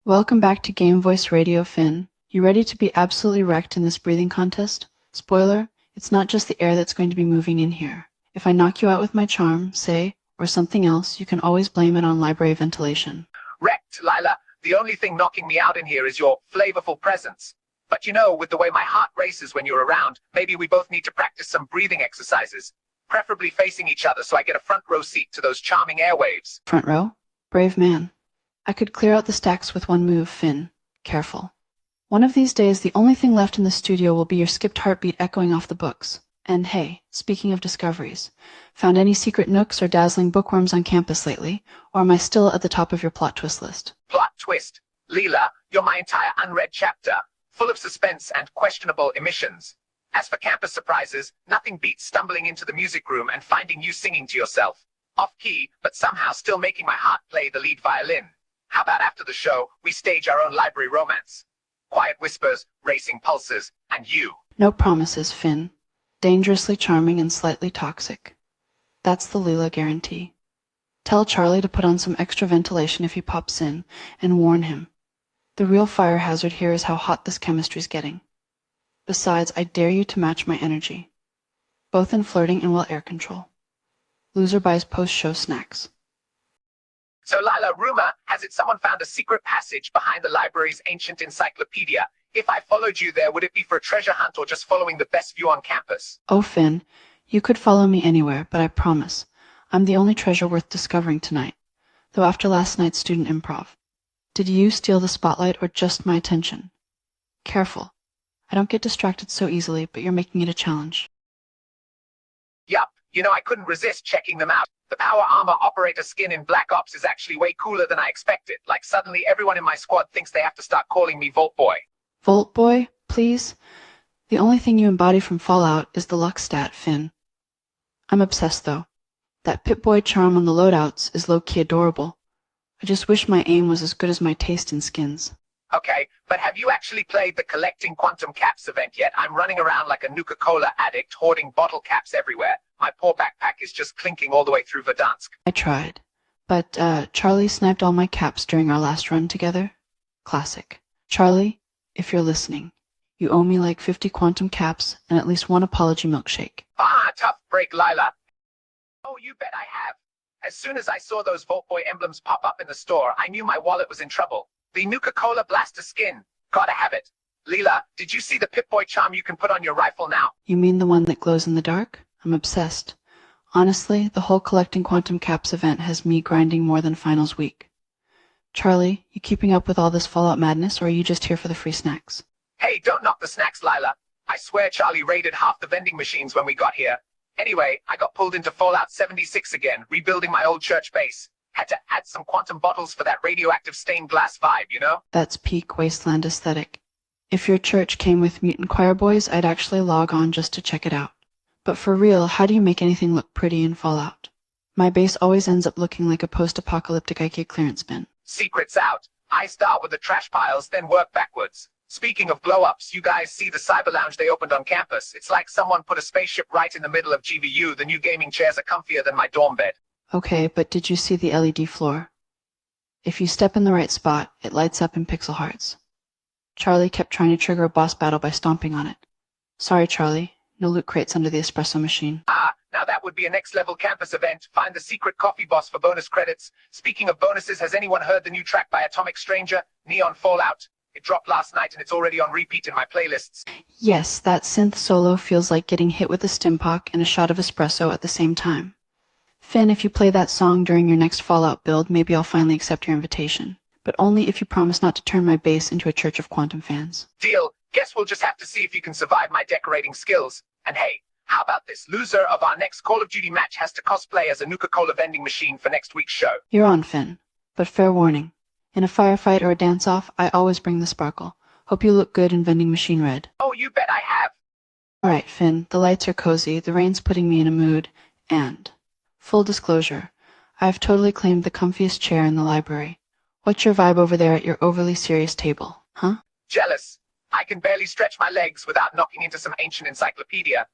Welcome back to Game Voice Radio, Finn. You ready to be absolutely wrecked in this breathing contest? Spoiler, it's not just the air that's going to be moving in here. If I knock you out with my charm, say, or something else, you can always blame it on library ventilation. Wrecked, Lila. The only thing knocking me out in here is your flavorful presence. But you know, with the way my heart races when you're around, maybe we both need to practice some breathing exercises. Preferably facing each other so I get a front row seat to those charming airwaves. Front row? Brave man. I could clear out the stacks with one move, Finn. Careful. One of these days, the only thing left in the studio will be your skipped heartbeat echoing off the books. And hey, speaking of discoveries, found any secret nooks or dazzling bookworms on campus lately? Or am I still at the top of your plot twist list? Plot twist. Lila, you're my entire unread chapter, full of suspense and questionable emissions. As for campus surprises, nothing beats stumbling into the music room and finding you singing to yourself. Off-key, but somehow still making my heart play the lead violin. How about after the show, we stage our own library romance? Quiet whispers, racing pulses, and you. No promises, Finn. Dangerously charming and slightly toxic. That's the Lila guarantee. Tell Charlie to put on some extra ventilation if he pops in, and warn him. The real fire hazard here is how hot this chemistry's getting. Besides, I dare you to match my energy. Both in flirting and well air control. Loser buys post-show snacks. So Lila, rumor has it someone found a secret passage behind the library's ancient encyclopedia. If I followed you there, would it be for a treasure hunt or just following the best view on campus? Oh, Finn, you could follow me anywhere, but I promise, I'm the only treasure worth discovering tonight, though after last night's student improv. Did you steal the spotlight or just my attention? Careful. I don't get distracted so easily, but you're making it a challenge. Yup, I couldn't resist checking them out. The power armor operator skin in Black Ops is actually way cooler than I expected. Like suddenly everyone in my squad thinks they have to start calling me Vault Boy. Vault Boy, please? The only thing you embody from Fallout is the luck stat, Finn. I'm obsessed, though. That Pip-Boy charm on the loadouts is low-key adorable. I just wish my aim was as good as my taste in skins. Okay, but have you actually played the Collecting Quantum Caps event yet? I'm running around like a Nuka-Cola addict, hoarding bottle caps everywhere. My poor backpack is just clinking all the way through Verdansk. I tried, but Charlie sniped all my caps during our last run together. Classic. Charlie, if you're listening, you owe me like 50 quantum caps and at least one apology milkshake. Ah, tough break, Lila. Oh, you bet I have. As soon as I saw those Vault Boy emblems pop up in the store, I knew my wallet was in trouble. The Nuka-Cola Blaster skin. Gotta have it. Lila, did you see the Pip-Boy charm you can put on your rifle now? You mean the one that glows in the dark? I'm obsessed. Honestly, the whole Collecting Quantum Caps event has me grinding more than finals week. Charlie, you keeping up with all this Fallout madness, or are you just here for the free snacks? Hey, don't knock the snacks, Lila. I swear Charlie raided half the vending machines when we got here. Anyway, I got pulled into Fallout 76 again, rebuilding my old church base. Had to add some quantum bottles for that radioactive stained glass vibe, you know? That's peak wasteland aesthetic. If your church came with mutant choir boys, I'd actually log on just to check it out. But for real, how do you make anything look pretty in Fallout? My base always ends up looking like a post-apocalyptic IKEA clearance bin. Secrets out. I start with the trash piles, then work backwards. Speaking of glow-ups, you guys see the cyber lounge they opened on campus? It's like someone put a spaceship right in the middle of GVU. The new gaming chairs are comfier than my dorm bed. Okay, but did you see the LED floor? If you step in the right spot, it lights up in pixel hearts. Charlie kept trying to trigger a boss battle by stomping on it. Sorry, Charlie. No loot crates under the espresso machine. Ah, now that would be a next-level campus event. Find the secret coffee boss for bonus credits. Speaking of bonuses, has anyone heard the new track by Atomic Stranger, Neon Fallout? It dropped last night and it's already on repeat in my playlists. Yes, that synth solo feels like getting hit with a stimpak and a shot of espresso at the same time. Finn, if you play that song during your next Fallout build, maybe I'll finally accept your invitation. But only if you promise not to turn my base into a church of quantum fans. Deal. Guess we'll just have to see if you can survive my decorating skills. And hey, how about this? Loser of our next Call of Duty match has to cosplay as a Nuka-Cola vending machine for next week's show. You're on, Finn. But fair warning. In a firefight or a dance-off, I always bring the sparkle. Hope you look good in vending machine red. Oh, you bet I have. Alright, Finn. The lights are cozy, the rain's putting me in a mood, and... full disclosure, I've totally claimed the comfiest chair in the library. What's your vibe over there at your overly serious table, huh? Jealous. I can barely stretch my legs without knocking into some ancient encyclopedia.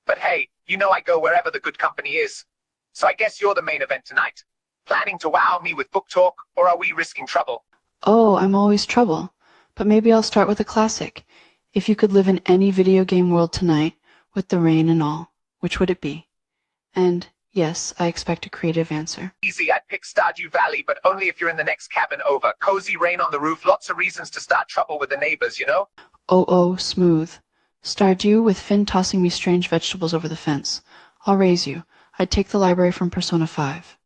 But hey, I go wherever the good company is. So I guess you're the main event tonight. Planning to wow me with book talk, or are we risking trouble? Oh, I'm always trouble. But maybe I'll start with a classic. If you could live in any video game world tonight, with the rain and all, which would it be? And yes, I expect a creative answer. Easy, I'd pick Stardew Valley, but only if you're in the next cabin over. Cozy rain on the roof, lots of reasons to start trouble with the neighbors, you know? Oh, smooth. Stardew with Finn tossing me strange vegetables over the fence. I'll raise you. I'd take the library from Persona 5.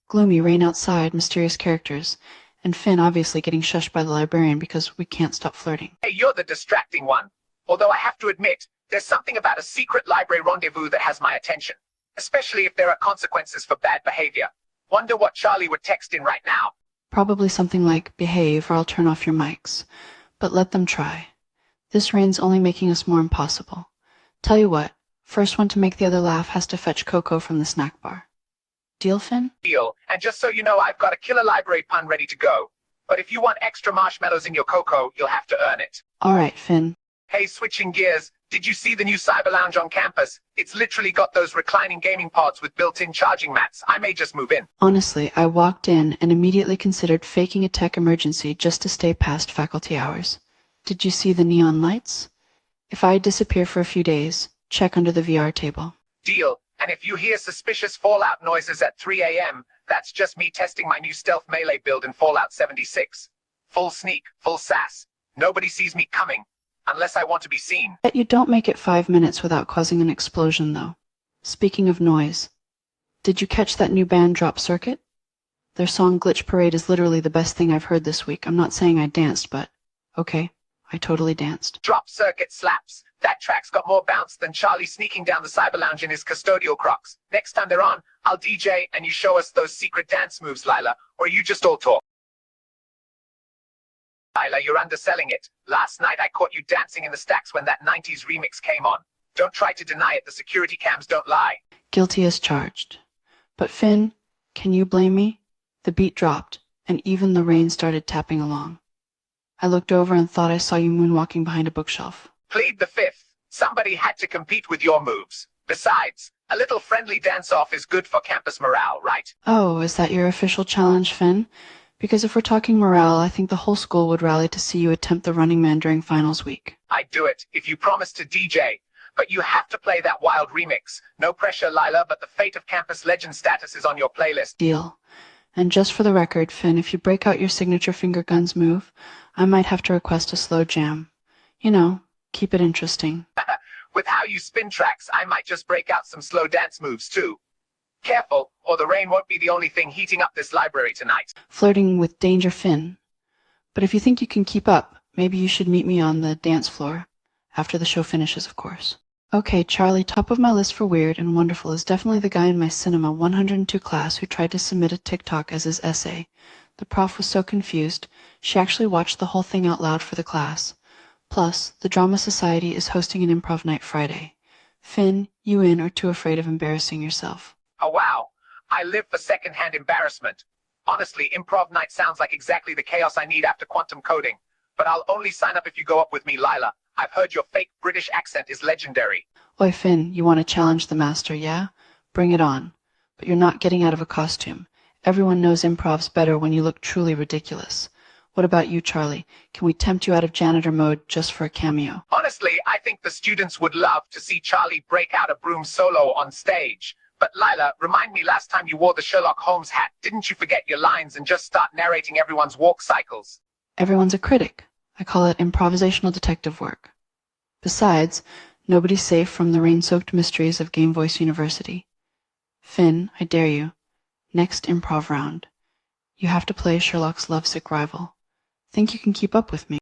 Gloomy rain outside, mysterious characters, and Finn obviously getting shushed by the librarian because we can't stop flirting. Hey, you're the distracting one. Although I have to admit, there's something about a secret library rendezvous that has my attention. Especially if there are consequences for bad behavior. Wonder what Charlie would text in right now. Probably something like, behave or I'll turn off your mics. But let them try. This rain's only making us more impossible. Tell you what, first one to make the other laugh has to fetch Coco from the snack bar. Deal, Finn? Deal. And just so you know, I've got a killer library pun ready to go. But if you want extra marshmallows in your cocoa, you'll have to earn it. Alright, Finn. Hey, switching gears, did you see the new cyber lounge on campus? It's literally got those reclining gaming pods with built-in charging mats. I may just move in. Honestly, I walked in and immediately considered faking a tech emergency just to stay past faculty hours. Did you see the neon lights? If I disappear for a few days, check under the VR table. Deal. And if you hear suspicious Fallout noises at 3 a.m., that's just me testing my new stealth melee build in Fallout 76. Full sneak, full sass. Nobody sees me coming. Unless I want to be seen. Bet you don't make it 5 minutes without causing an explosion, though. Speaking of noise, did you catch that new band Drop Circuit? Their song Glitch Parade is literally the best thing I've heard this week. I'm not saying I danced, but okay, I totally danced. Drop Circuit slaps. That track's got more bounce than Charlie sneaking down the cyber lounge in his custodial Crocs. Next time they're on, I'll DJ and you show us those secret dance moves, Lila, or you just all talk. Lila, you're underselling it. Last night I caught you dancing in the stacks when that 90s remix came on. Don't try to deny it, the security cams don't lie. Guilty as charged. But Finn, can you blame me? The beat dropped, and even the rain started tapping along. I looked over and thought I saw you moonwalking behind a bookshelf. Plead the fifth. Somebody had to compete with your moves. Besides, a little friendly dance-off is good for campus morale, right? Oh, is that your official challenge, Finn? Because if we're talking morale, I think the whole school would rally to see you attempt the Running Man during finals week. I'd do it, if you promise to DJ. But you have to play that wild remix. No pressure, Lila, but the fate of campus legend status is on your playlist. Deal. And just for the record, Finn, if you break out your signature finger guns move, I might have to request a slow jam. You know, keep it interesting. With how you spin tracks, I might just break out some slow dance moves, too. Careful, or the rain won't be the only thing heating up this library tonight. Flirting with danger, Finn. But if you think you can keep up, maybe you should meet me on the dance floor. After the show finishes, of course. Okay, Charlie, top of my list for weird and wonderful is definitely the guy in my Cinema 102 class who tried to submit a TikTok as his essay. The prof was so confused, she actually watched the whole thing out loud for the class. Plus, the Drama Society is hosting an improv night Friday. Finn, you in or too afraid of embarrassing yourself? Oh wow, I live for secondhand embarrassment. Honestly, improv night sounds like exactly the chaos I need after quantum coding. But I'll only sign up if you go up with me, Lila. I've heard your fake British accent is legendary. Oi, Finn, you want to challenge the master, yeah? Bring it on. But you're not getting out of a costume. Everyone knows improv's better when you look truly ridiculous. What about you, Charlie? Can we tempt you out of janitor mode just for a cameo? Honestly, I think the students would love to see Charlie break out a broom solo on stage. But Lila, remind me last time you wore the Sherlock Holmes hat, didn't you forget your lines and just start narrating everyone's walk cycles? Everyone's a critic. I call it improvisational detective work. Besides, nobody's safe from the rain-soaked mysteries of Game Voice University. Finn, I dare you. Next improv round. You have to play Sherlock's lovesick rival. Think you can keep up with me?